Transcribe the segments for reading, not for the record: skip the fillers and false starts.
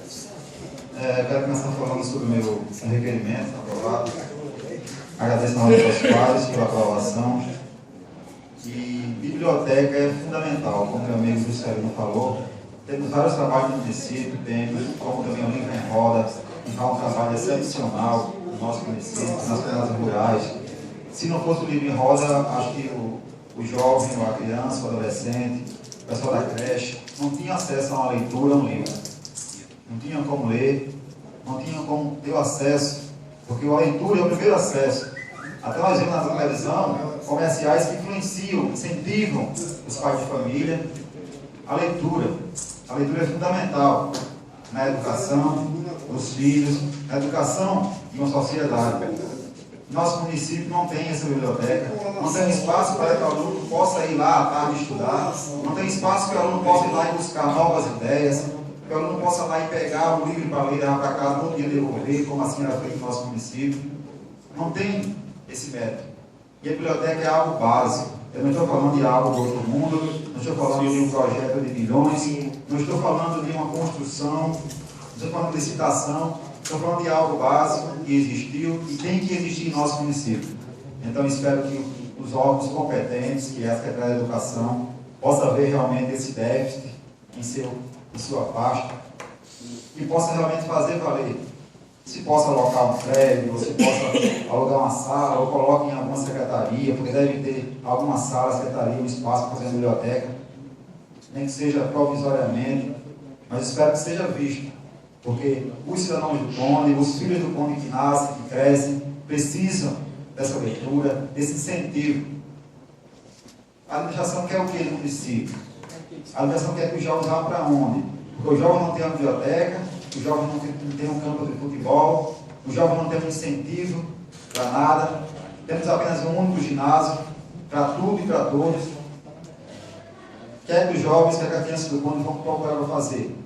Quero começar falando sobre o meu requerimento aprovado. Agradeço novamente aos pais pela aprovação. E biblioteca é fundamental, como meu amigo Juscelino falou. Temos vários trabalhos no município, temos, como também o Livro em Roda, que faz um trabalho excepcional no nosso município, nas casas rurais. Se não fosse o Livro em Roda, acho que o jovem, a criança, o adolescente, o pessoal da creche, não tinha acesso a uma leitura, a um livro. Não tinham como ler, não tinham como ter o acesso, porque a leitura é o primeiro acesso. Até nós vemos na televisão comerciais que influenciam, incentivam os pais de família a leitura. A leitura é fundamental na educação dos filhos, na educação de uma sociedade. Nosso município não tem essa biblioteca, não tem espaço para que o aluno possa ir lá à tarde estudar, não tem espaço que o aluno possa ir lá e buscar novas ideias, que o aluno possa ir lá e pegar o livro para ler, levar para casa, todo dia devolver, como assim era feito no nosso município. Não tem esse método. E a biblioteca é algo básico. Eu não estou falando de algo do outro mundo, não estou falando de um projeto de bilhões, não estou falando de uma construção, não estou falando de licitação, estou falando de algo básico que existiu e tem que existir em nosso município. Então, espero que os órgãos competentes, que é a Secretaria da Educação, possa ver realmente esse déficit em sua pasta e possa realmente fazer valer. Se possa alocar um prédio, ou se possa alugar uma sala, ou coloque em alguma secretaria, porque deve ter alguma sala, secretaria, um espaço para fazer uma biblioteca, nem que seja provisoriamente, mas espero que seja visto, porque os cidadãos do Conde, os filhos do Conde que nascem, que crescem, precisam dessa leitura, desse incentivo. A administração quer o que no município? A administração quer que os jovens vá para onde? Porque o jovem não tem uma biblioteca, o jovem não tem um campo de futebol, o jovem não tem um incentivo para nada, temos apenas um único ginásio para tudo e para todos. Quer que os jovens, quer que as crianças do Conde vão procurar fazer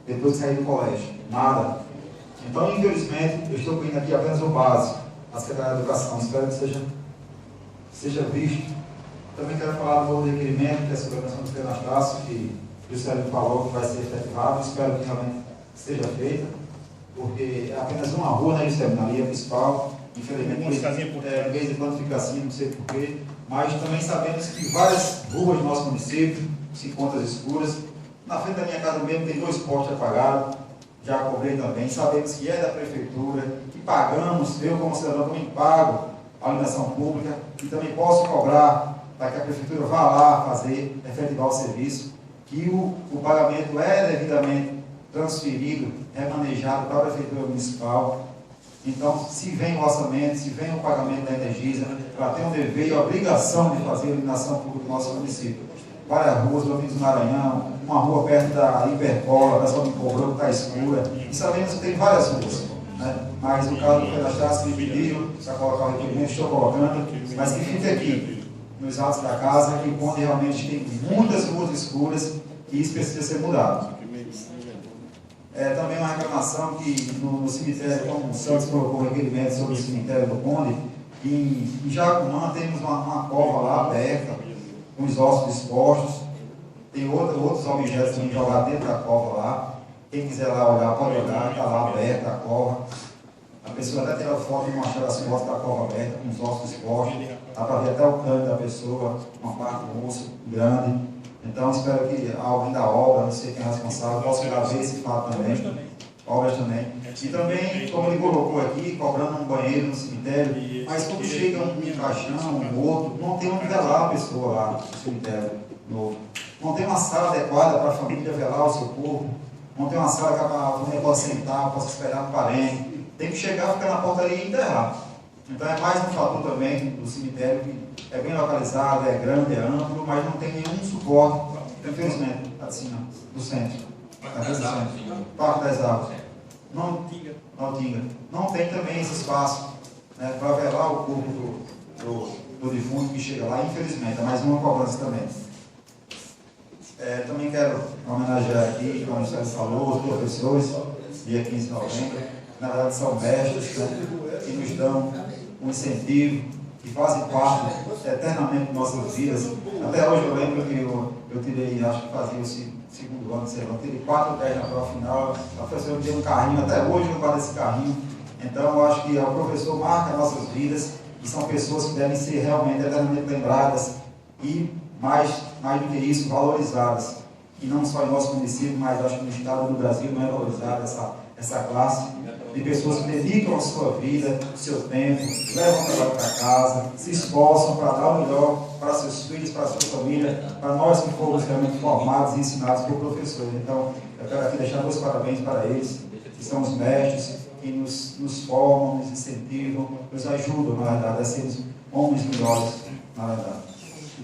depois de sair do colégio? Nada. Então, infelizmente, eu estou pedindo aqui apenas o básico, a Secretaria da Educação. Espero que seja visto. Também quero falar do novo requerimento, que é sobre a questão do Penastácio, que o Juscelino falou que vai ser efetivado. Espero que realmente seja feita, porque é apenas uma rua, né, Juscelino, na linha principal. Infelizmente, de vez em quando fica assim, não sei porquê, mas também sabemos que várias ruas do nosso município se encontram escuras. Na frente da minha casa mesmo tem 2 postes apagados, já cobrei também. Sabemos que é da prefeitura, que pagamos, eu como cidadão também pago a iluminação pública e também posso cobrar para que a prefeitura vá lá fazer, efetivar o serviço, que o pagamento é devidamente transferido, remanejado para a prefeitura municipal. Então, se vem o orçamento, se vem o pagamento da Energisa, ela tem o dever e a obrigação de fazer a iluminação pública do nosso município. Várias ruas, Domingos do Maranhão, uma rua perto da Hipercola, da São Cobrão, que está escura, e sabemos que tem várias ruas, né? Mas no caso do Penastácio, que pediram para colocar o requerimento, estou colocando, mas que fique aqui, nos atos da casa, que onde realmente tem muitas ruas escuras e isso precisa ser mudado. Também uma reclamação que no cemitério, como o Santos colocou requerimento sobre o cemitério do Conde, em Jacumã temos uma cova lá aberta, com os ossos expostos, tem outros objetos também jogados dentro da cova lá. Quem quiser lá olhar, pode olhar, está lá aberta a cova. A pessoa até tirou foto e mostrou as fotos da cova aberta, com os ossos expostos, dá para ver até o cano da pessoa, uma parte do osso grande. Então, espero que alguém da obra, não sei quem é responsável, possa ir lá ver esse fato também. Obras também. E também, como ele colocou aqui, cobrando um banheiro no cemitério, mas quando chega um caixão, um outro, não tem onde velar a pessoa lá no cemitério novo. Não tem uma sala adequada para a família velar o seu corpo. Não tem uma sala que a família possa sentar, possa esperar o parente. Tem que chegar, ficar na portaria e enterrar. Então é mais um fator também do cemitério que é bem localizado, é grande, é amplo, mas não tem nenhum suporte, infelizmente, assim, do centro. Parque das Árvores. Não tinha. Não tem também esse espaço, né, para velar o corpo do defunto que chega lá, infelizmente. É mais uma cobrança também. Também quero homenagear aqui, como o Juscelino falou, os professores, dia 15 de novembro. Na verdade, são mestres, né, que nos dão um incentivo, que fazem parte eternamente de nossas vidas. Até hoje eu lembro que eu tirei, acho que fazia segundo ano, sei lá, teve 4/10 na prova final, a professora me deu um carrinho, até hoje eu guardo esse carrinho. Então, eu acho que o professor marca nossas vidas e são pessoas que devem ser realmente eternamente lembradas e, mais do que isso, valorizadas. E não só em nosso município, mas acho que no estado do Brasil não é valorizada essa classe de pessoas que dedicam a sua vida, o seu tempo, levam o trabalho para casa, se esforçam para dar o melhor para seus filhos, para a sua família, para nós que fomos realmente formados e ensinados por professores. Então, eu quero aqui deixar meus parabéns para eles, que são os mestres, que nos formam, nos incentivam, nos ajudam, na verdade, a sermos homens melhores, na verdade.